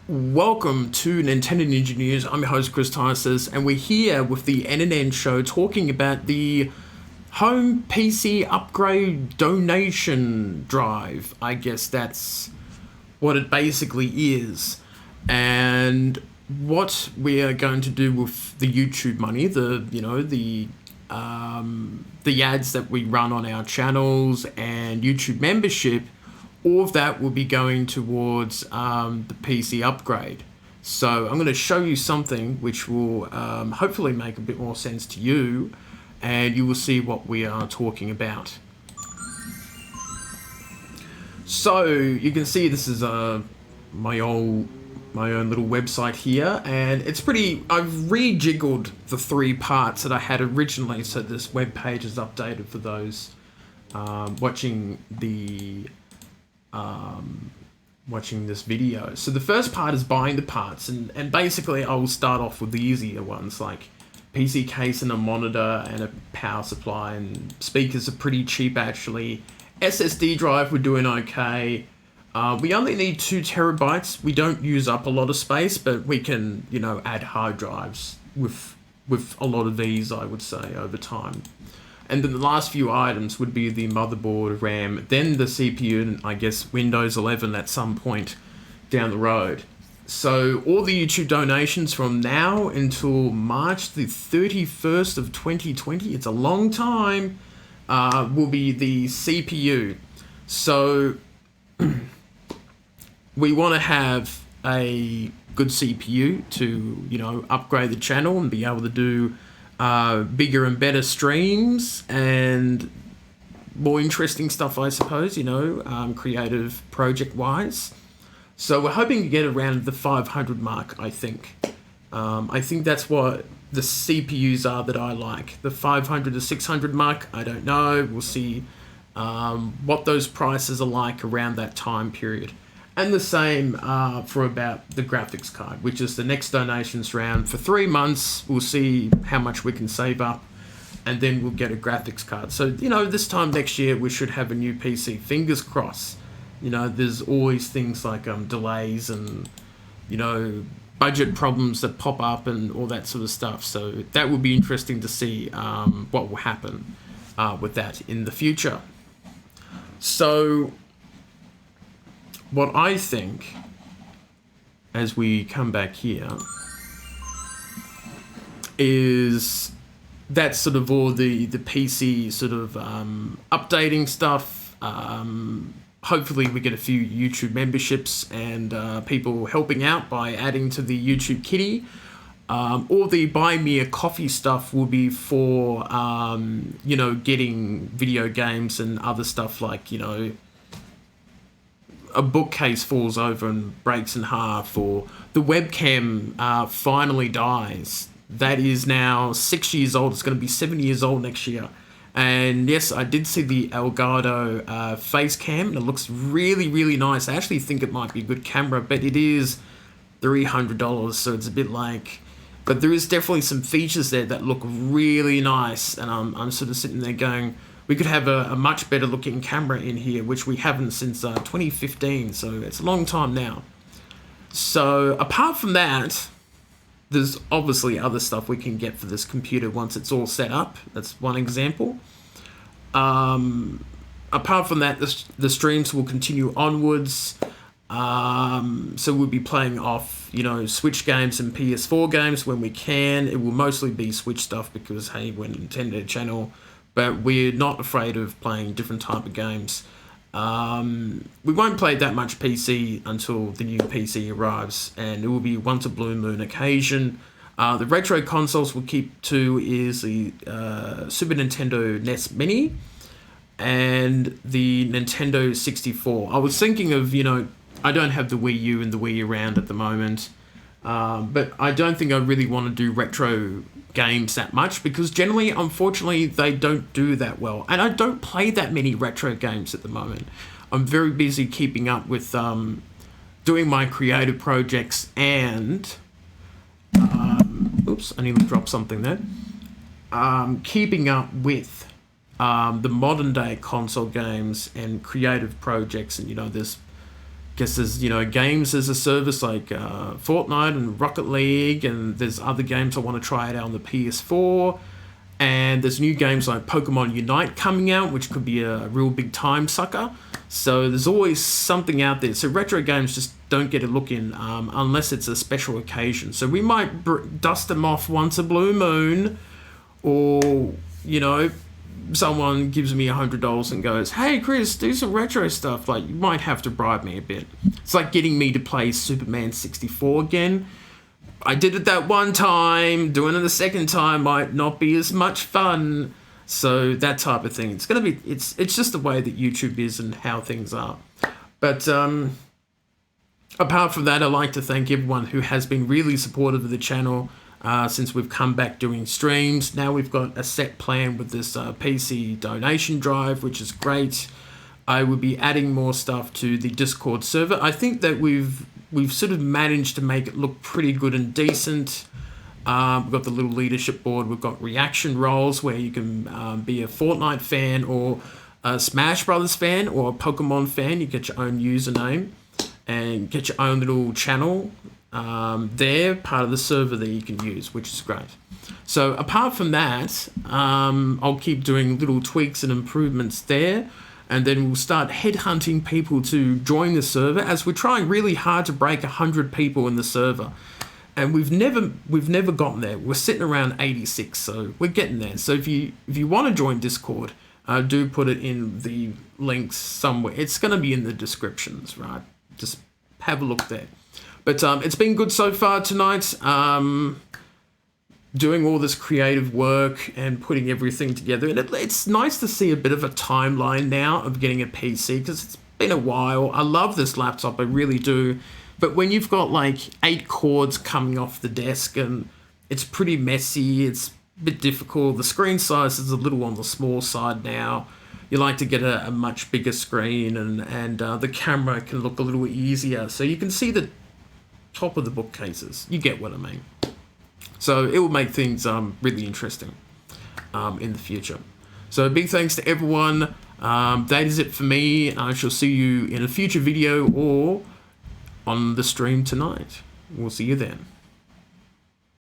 Welcome to Nintendo Ninja News. I'm your host Chris Tysus, and we're here with the NNN show talking about the home PC upgrade donation drive. I guess that's what it basically is, and what we are going to do with the YouTube money, the ads that we run on our channels and YouTube membership. All of that will be going towards the PC upgrade. So I'm going to show you something which will hopefully make a bit more sense to you, and you will see what we are talking about. So you can see this is my own little website here, and it's pretty. I've rejiggled the three parts that I had originally, so this web page is updated for those watching this video. So the first part is buying the parts, and basically I will start off with the easier ones like PC case and a monitor and a power supply, and speakers are pretty cheap actually. SSD drive, we're doing okay. We only need 2 terabytes. We don't use up a lot of space, but we can, add hard drives with a lot of these, I would say, over time. And then the last few items would be the motherboard, RAM, then the CPU, and I guess Windows 11 at some point down the road. So all the YouTube donations from now until March the 31st of 2020, it's a long time, will be the CPU. So we want to have a good CPU to, upgrade the channel and be able to do bigger and better streams and more interesting stuff, I suppose, creative project wise. So we're hoping to get around the 500 mark, I think. I think that's what the CPUs are that I like. The 500 to 600 mark, I don't know. We'll see what those prices are like around that time period. And the same for about the graphics card, which is the next donations round. For 3 months, we'll see how much we can save up, and then we'll get a graphics card. So, this time next year, we should have a new PC. Fingers crossed. There's always things like delays and, budget problems that pop up and all that sort of stuff. So that will be interesting to see what will happen with that in the future. So what I think, as we come back here, is that's sort of all the PC sort of updating stuff. Hopefully we get a few YouTube memberships and people helping out by adding to the YouTube kitty. All the buy me a coffee stuff will be for, getting video games and other stuff like, a bookcase falls over and breaks in half, or the webcam finally dies. That is now 6 years old. It's going to be 7 years old next year. And yes, I did see the Elgato face cam, and it looks really, really nice. I actually think it might be a good camera, but it is $300, so it's a bit like... But there is definitely some features there that look really nice, and I'm sort of sitting there going, we could have a much better looking camera in here, which we haven't since 2015, so it's a long time now. So apart from that, there's obviously other stuff we can get for this computer once it's all set up. That's one example. Apart from that, the streams will continue onwards. So we'll be playing off, Switch games and PS4 games when we can. It will mostly be Switch stuff because, hey, we're a Nintendo channel. But we're not afraid of playing different type of games. We won't play that much PC until the new PC arrives, and it will be once a blue moon occasion. The retro consoles we'll keep to is the Super Nintendo NES Mini and the Nintendo 64. I was thinking of, I don't have the Wii U and the Wii around at the moment, but I don't think I really want to do retro games that much, because generally, unfortunately, they don't do that well, and I don't play that many retro games at the moment. I'm very busy keeping up with doing my creative projects and oops, I nearly dropped something there. Keeping up with the modern day console games and creative projects, and there's guess there's, games as a service like Fortnite and Rocket League, and there's other games I want to try it out on the PS4. And there's new games like Pokemon Unite coming out, which could be a real big time sucker. So there's always something out there. So retro games just don't get a look in unless it's a special occasion. So we might dust them off once a blue moon, or, someone gives me $100 and goes, "Hey Chris, do some retro stuff." Like, you might have to bribe me a bit. It's like getting me to play Superman 64 again. I did it that one time. Doing it the second time might not be as much fun. So that type of thing. It's gonna be. It's just the way that YouTube is and how things are. But apart from that, I'd like to thank everyone who has been really supportive of the channel since we've come back doing streams. Now we've got a set plan with this PC donation drive, which is great. I will be adding more stuff to the Discord server. I think that we've sort of managed to make it look pretty good and decent. We've got the little leadership board. We've got reaction roles where you can be a Fortnite fan or a Smash Brothers fan or a Pokemon fan. You get your own username and get your own little channel there, part of the server that you can use, which is great. So apart from that, I'll keep doing little tweaks and improvements there. And then we'll start headhunting people to join the server, as we're trying really hard to break 100 people in the server. And we've never gotten there. We're sitting around 86, so we're getting there. So if you want to join Discord, do put it in the links somewhere. It's going to be in the descriptions, right? Just have a look there. But it's been good so far tonight. Doing all this creative work and putting everything together. And it's nice to see a bit of a timeline now of getting a PC, because it's been a while. I love this laptop, I really do. But when you've got like 8 cords coming off the desk and it's pretty messy, it's a bit difficult. The screen size is a little on the small side now. You like to get a much bigger screen, and the camera can look a little easier. So you can see the top of the bookcases. You get what I mean. So it will make things really interesting in the future. So big thanks to everyone. That is it for me. I shall see you in a future video or on the stream tonight. We'll see you then.